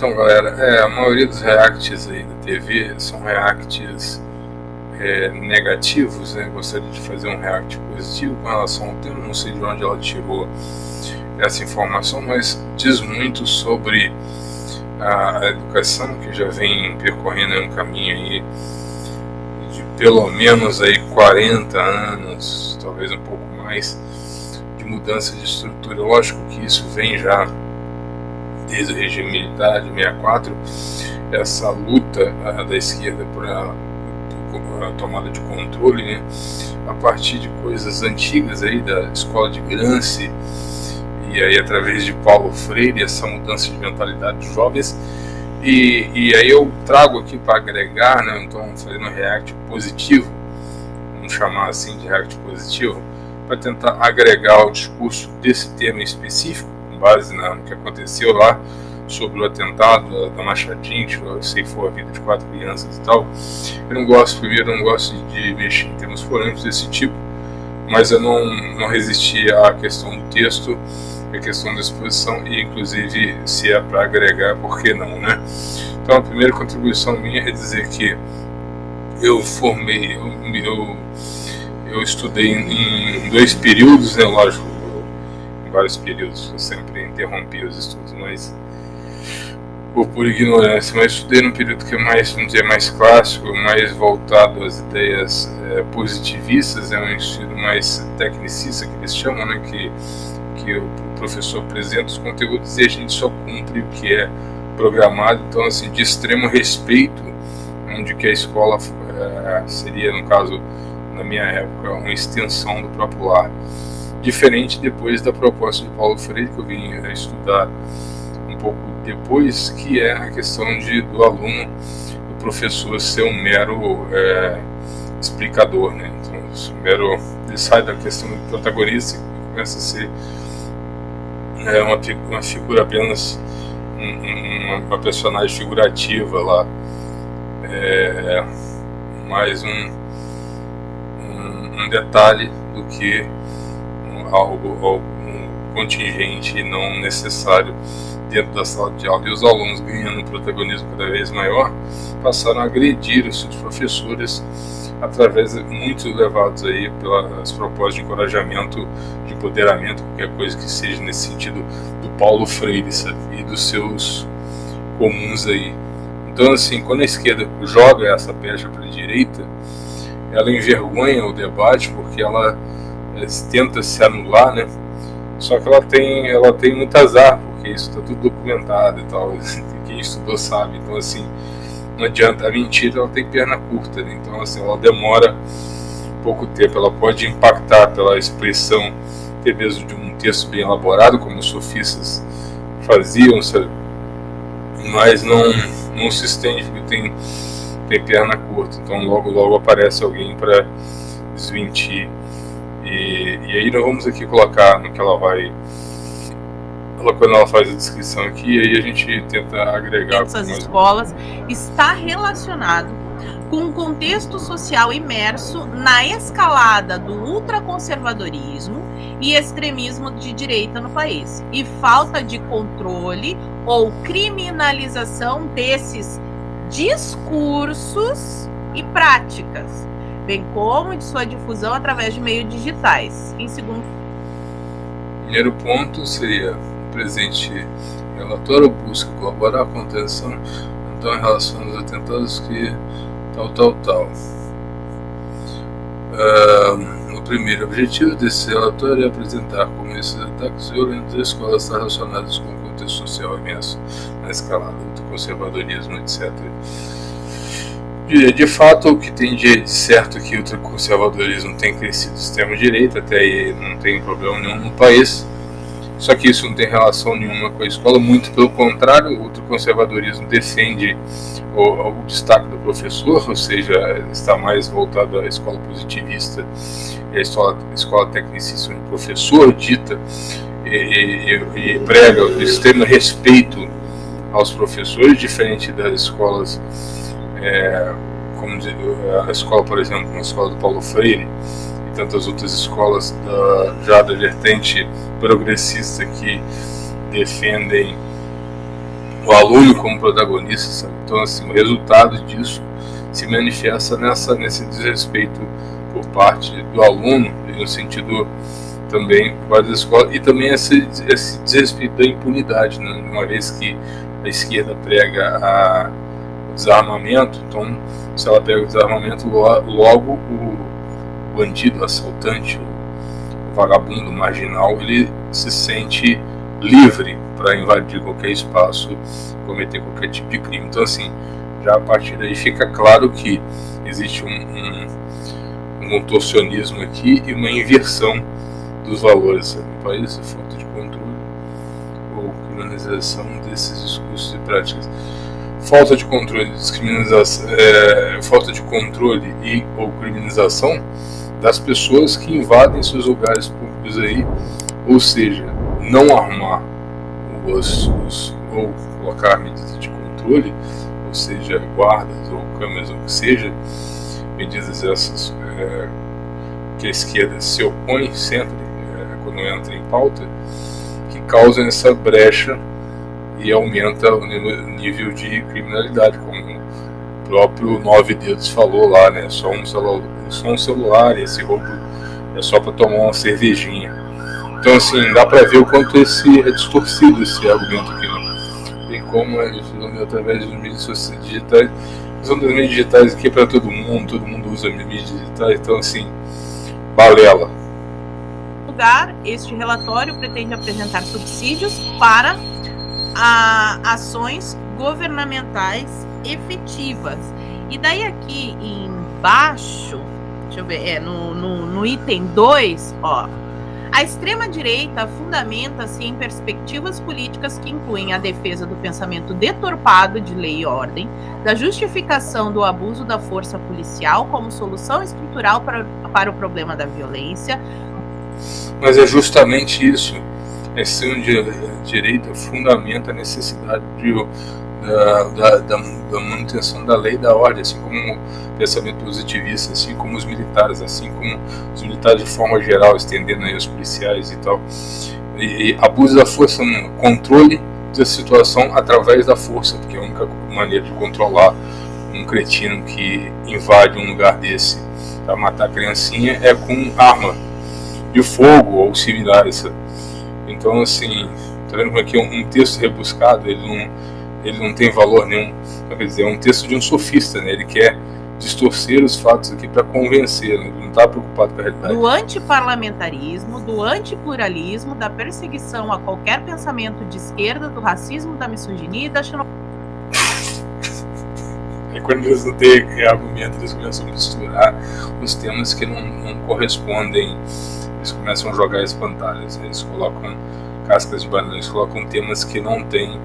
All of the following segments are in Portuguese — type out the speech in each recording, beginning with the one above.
Então, galera, a maioria dos reacts aí da TV são reacts negativos, né? Gostaria de fazer um react positivo com relação ao tema, não sei de onde ela tirou essa informação, mas diz muito sobre a educação, que já vem percorrendo um caminho aí de pelo menos aí 40 anos, talvez um pouco mais, de mudança de estrutura. Lógico que isso vem já desde o regime militar de 64, essa luta da esquerda por a tomada de controle, né, a partir de coisas antigas aí da escola de Gramsci, e aí através de Paulo Freire, essa mudança de mentalidade dos jovens, e aí eu trago aqui para agregar, né, então fazendo um react positivo, vamos chamar assim de react positivo, para tentar agregar ao discurso desse tema específico, com base no que aconteceu lá, sobre o atentado da Machadinho, que ceifou a vida de 4 crianças e tal. Eu não gosto de mexer em temas polêmicos desse tipo, mas eu não resisti à questão do texto, à questão da exposição, e inclusive se é para agregar, por que não, né? Então a primeira contribuição minha é dizer que eu estudei em 2 períodos, né? Lógico, em vários períodos eu sempre interrompi os estudos, mas por ignorância, mas estudei num período que é mais, vamos dizer, mais clássico, mais voltado às ideias positivistas, é um estilo mais tecnicista, que eles chamam, né, que o professor apresenta os conteúdos e a gente só cumpre o que é programado. Então, assim, de extremo respeito, onde que a escola seria, no caso, na minha época, uma extensão do próprio lar. Diferente depois da proposta de Paulo Freire, que eu vim estudar um pouco depois, que é a questão do aluno, do professor ser um mero explicador, né? Então, ele sai da questão do protagonista e começa a ser uma figura apenas, uma personagem figurativa lá, mais um detalhe do que algo contingente e não necessário dentro da sala de aula. E os alunos, ganhando um protagonismo cada vez maior, passaram a agredir os seus professores através de muitos levados aí pelas propostas de encorajamento, de empoderamento, qualquer coisa que seja nesse sentido do Paulo Freire, sabe? E dos seus comuns aí. Então, assim, quando a esquerda joga essa pecha para a direita, ela envergonha o debate, porque ela tenta se anular, né? Só que ela tem muito azar, porque isso está tudo documentado e tal, quem estudou sabe. Então, assim, não adianta, a mentira ela tem perna curta, né? Então, assim, ela demora pouco tempo, ela pode impactar pela expressão, até mesmo de um texto bem elaborado, como os sofistas faziam, sabe? Mas não se estende, porque tem perna curta. Então, logo aparece alguém para desmentir. E aí nós vamos aqui colocar no que ela vai, quando ela faz a descrição aqui, aí a gente tenta agregar. Essas escolas está relacionado com um contexto social imerso na escalada do ultraconservadorismo e extremismo de direita no país, e falta de controle ou criminalização desses discursos e práticas, bem como de sua difusão através de meios digitais. Em segundo, primeiro ponto seria: o presente relatório busca colaborar com a contenção então em relação aos atentados que tal. O primeiro objetivo desse relatório é apresentar como esses ataques violentos das escolas estão relacionados com o contexto social imenso na escalada do conservadorismo, etc. De fato, o que tem de certo é que o conservadorismo tem crescido extrema-direita, até aí não tem problema nenhum no país, só que isso não tem relação nenhuma com a escola, muito pelo contrário, o conservadorismo defende o destaque do professor, ou seja, está mais voltado à escola positivista e à escola tecnicista, onde o professor dita e prega o extremo respeito aos professores, diferente das escolas, como a escola, por exemplo, uma escola do Paulo Freire e tantas outras escolas já da vertente progressista que defendem o aluno como protagonista, sabe? Então, assim, o resultado disso se manifesta nesse desrespeito por parte do aluno, no sentido também das escolas, e também esse desrespeito da impunidade, né? Uma vez que a esquerda prega o desarmamento, então, se ela prega o desarmamento, logo o bandido, o assaltante, o vagabundo, o marginal, ele se sente livre para invadir qualquer espaço, cometer qualquer tipo de crime. Então, assim, já a partir daí fica claro que existe um contorcionismo aqui e uma inversão dos valores, sabe? No país, a falta de controle ou criminalização desses discursos e práticas. Falta de controle, discriminação, falta de controle e ou criminalização das pessoas que invadem seus lugares públicos aí, ou seja, não armar ou colocar medidas de controle, ou seja, guardas ou câmeras, ou o que seja, medidas essas que a esquerda se opõe sempre quando entra em pauta, que causam essa brecha e aumenta o nível de criminalidade, como o próprio Nove Dedos falou lá, né? Só um celular, e esse roubo é só para tomar uma cervejinha. Então, assim, dá para ver o quanto é distorcido esse argumento aqui, né? Tem como através dos mídias digitais. Usando as mídias digitais aqui para todo mundo usa mídias digitais, então, assim, balela. Este relatório pretende apresentar subsídios para ações governamentais efetivas. E daí aqui embaixo, deixa eu ver, no item 2, ó, a extrema-direita fundamenta-se em perspectivas políticas que incluem a defesa do pensamento deturpado de lei e ordem, da justificação do abuso da força policial como solução estrutural para o problema da violência. Mas é justamente isso. A extrema-direita fundamenta a necessidade da manutenção da lei e da ordem, assim como o pensamento positivista, assim como os militares, de forma geral, estendendo aí os policiais e tal. E abuso da força no controle da situação através da força, porque a única maneira de controlar um cretino que invade um lugar desse para matar a criancinha é com arma de fogo ou similares. Então, assim, tá vendo como aqui um texto rebuscado, ele não tem valor nenhum. Quer dizer, é um texto de um sofista, né? Ele quer distorcer os fatos aqui para convencer, né? Ele não está preocupado com a realidade. Do antiparlamentarismo, do antipluralismo, da perseguição a qualquer pensamento de esquerda, do racismo, da misoginia e da xenofobia. E quando eles não têm argumento, eles começam a misturar os temas que não correspondem. Eles começam a jogar espantalhas, eles colocam cascas de banana, eles colocam temas que não têm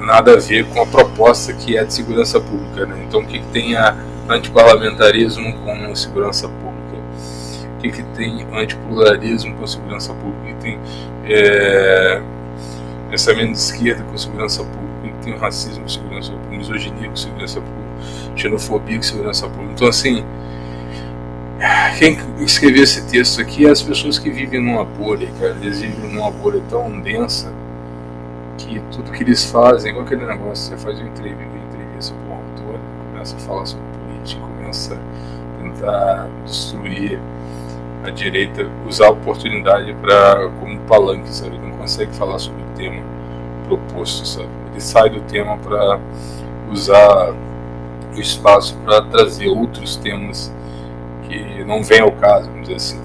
nada a ver com a proposta que é de segurança pública, né? Então, o que tem antiparlamentarismo com segurança pública? O que tem antipluralismo com segurança pública? O que tem pensamento de esquerda com segurança pública? O que tem racismo com segurança pública? Misoginia com segurança pública? Xenofobia com segurança pública? Então, assim, quem escreveu esse texto aqui é as pessoas que vivem numa bolha, cara. Eles vivem numa bolha tão densa que tudo que eles fazem, igual aquele negócio, você faz uma entrevista com o autor, começa a falar sobre política, começa a tentar destruir a direita, usar a oportunidade como palanque, sabe? Ele não consegue falar sobre o tema proposto, sabe? Ele sai do tema para usar o espaço para trazer outros temas que não vem ao caso, vamos dizer assim.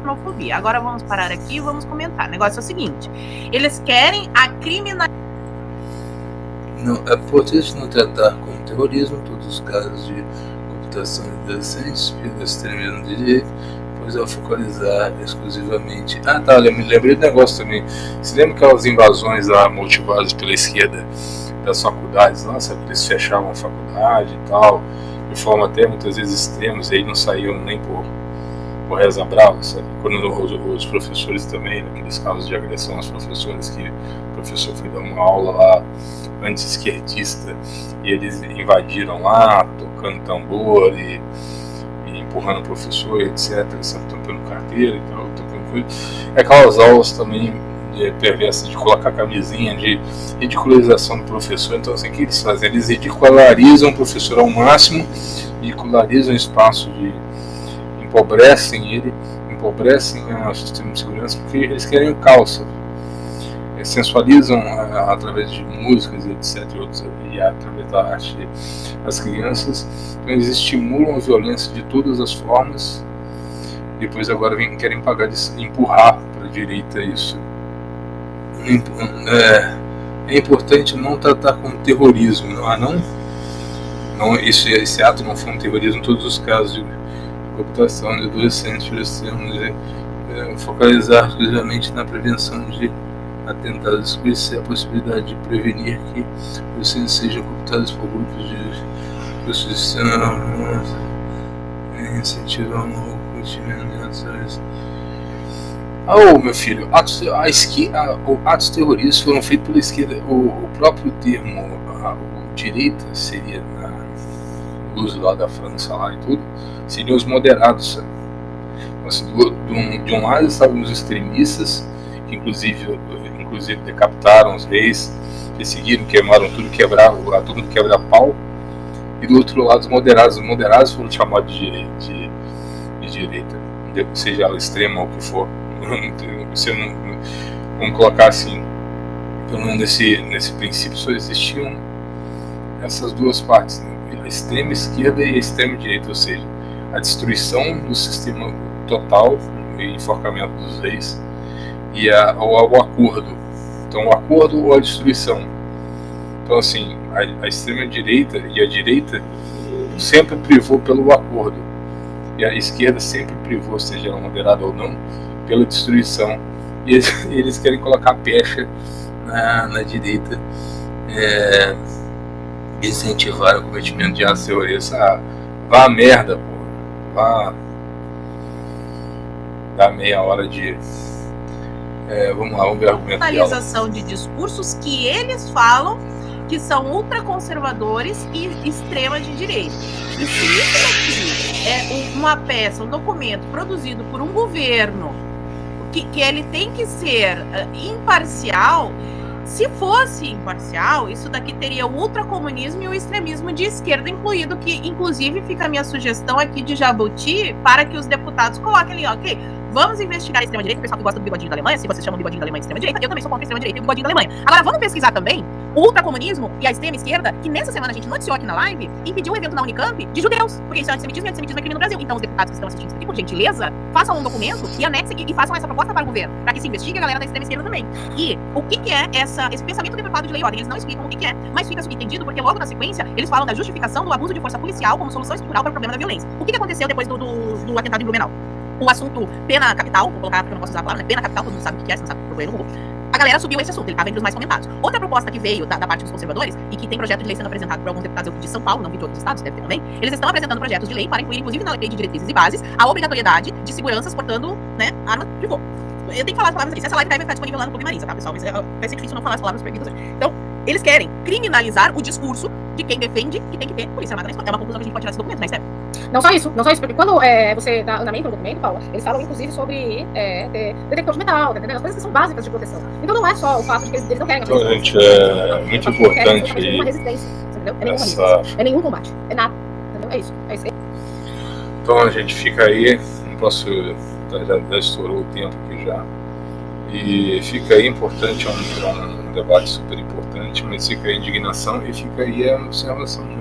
Xenofobia. Agora vamos parar aqui e vamos comentar. O negócio é o seguinte: eles querem a criminalização. É importante não tratar como terrorismo todos os casos de computação de adolescentes pelo extremismo de direita, pois ao focalizar exclusivamente. Me lembrei do negócio também. Você lembra aquelas invasões lá motivadas pela esquerda das faculdades lá, sabe? Eles fechavam a faculdade e tal, de forma até muitas vezes extremas, e aí não saíam nem por reza brava, sabe? Quando os professores também, naqueles casos de agressão aos professores, que o professor foi dar uma aula lá anti-esquerdista e eles invadiram lá, tocando tambor e empurrando o professor, etc, sabe? Tocando carteira e tal, tocando coisa. Aquelas aulas também perversa de colocar camisinha, de ridicularização do professor. Então, assim, o que eles fazem? Eles ridicularizam o professor ao máximo, ridicularizam o espaço, empobrecem ele, empobrecem o sistema de segurança, porque eles querem o caos. Sensualizam através de músicas, etc., e através da arte as crianças. Então, eles estimulam a violência de todas as formas. Depois agora querem pagar de empurrar para a direita isso. É importante não tratar como terrorismo. Não, esse ato não foi um terrorismo em todos os casos de cooptação de adolescentes. Focalizar exclusivamente na prevenção de atentados, esquecer a possibilidade de prevenir que vocês sejam cooptados por grupos de prostituição, incentivar o meu filho, atos terroristas foram feitos pela esquerda. O próprio termo, o direita, seria no uso lá da França lá e tudo, seriam os moderados, sabe? Assim, de um lado estavam os extremistas, que inclusive decapitaram os reis, perseguiram, queimaram tudo, quebraram todo mundo, quebra pau. E do outro lado os moderados foram chamados de direita, seja ela extrema ou o que for. Vamos colocar assim, pelo menos nesse princípio só existiam essas duas partes, né? A extrema esquerda e a extrema direita, ou seja, a destruição do sistema total e enforcamento dos reis e o acordo. Então, o acordo ou a destruição. Então, assim, a extrema direita e a direita sempre privou pelo acordo, e a esquerda sempre privou, seja ela moderada ou não, pela destruição. E eles querem colocar a pecha na direita, incentivar o cometimento de atos terroristas. Vá a merda, pô. Vá dar meia hora de... vamos lá, vamos ver o argumento dela. Realização de discursos que eles falam que são ultraconservadores e extrema de direita. E se isso aqui é uma peça, um documento produzido por um governo que ele tem que ser imparcial, se fosse imparcial, isso daqui teria o ultracomunismo e o extremismo de esquerda incluído, que inclusive fica a minha sugestão aqui de Jabuti para que os deputados coloquem ali, ok, vamos investigar a extrema-direita, o pessoal que gosta do bigodinho da Alemanha, se vocês chamam o bigodinho da Alemanha de extrema-direita, eu também sou contra a extrema-direita e o bigodinho da Alemanha. Agora vamos pesquisar também o ultracomunismo e a extrema-esquerda, que nessa semana a gente noticiou aqui na live, impediu um evento na Unicamp de judeus, porque isso é antissemitismo e antissemitismo é crime no Brasil. Então os deputados que estão assistindo isso aqui, por gentileza, façam um documento e anexem e façam essa proposta para o governo, para que se investigue a galera da extrema-esquerda também. E o que é esse pensamento deturpado de lei e ordem? Eles não explicam o que é, mas fica subentendido porque logo na sequência eles falam da justificação do abuso de força policial como solução estrutural para o problema da violência. O que aconteceu depois do atentado em Blumenau? O assunto pena capital, vou colocar porque eu não posso usar a palavra, né? Pena capital, todo mundo sabe o que é, se não sabe, procurei no Google. A galera subiu esse assunto, ele estava entre os mais comentados. Outra proposta que veio da parte dos conservadores, e que tem projeto de lei sendo apresentado por alguns deputados de São Paulo, não vi de outros estados, deve ter também, eles estão apresentando projetos de lei para incluir, inclusive na lei de diretrizes e bases, a obrigatoriedade de seguranças portando, né, arma de fogo. Eu tenho que falar as palavras aqui, se essa live vai ficar disponível lá no Clube Marisa, tá, pessoal? Mas vai ser difícil não falar as palavras proibidas hoje. Então, eles querem criminalizar o discurso de quem defende que tem que ter polícia armada na escola. É uma conclusão que a gente pode tirar desse documento, né, Esther? Não só isso, porque quando você dá andamento no documento, Paula, eles falam inclusive sobre detector de metal, tá entendendo? As coisas que são básicas de proteção. Então não é só o fato de que eles não querem... Então, gente, é muito importante aí... Uma resistência, entendeu? É nenhum combate, é nada, entendeu? É isso. Então a gente fica aí, não posso... Já estourou o tempo aqui já. E fica aí importante, é um debate super importante, mas fica aí a indignação e fica aí a observação, né?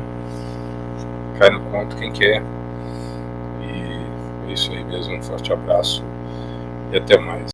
Cai no ponto quem quer. E é isso aí mesmo, um forte abraço e até mais.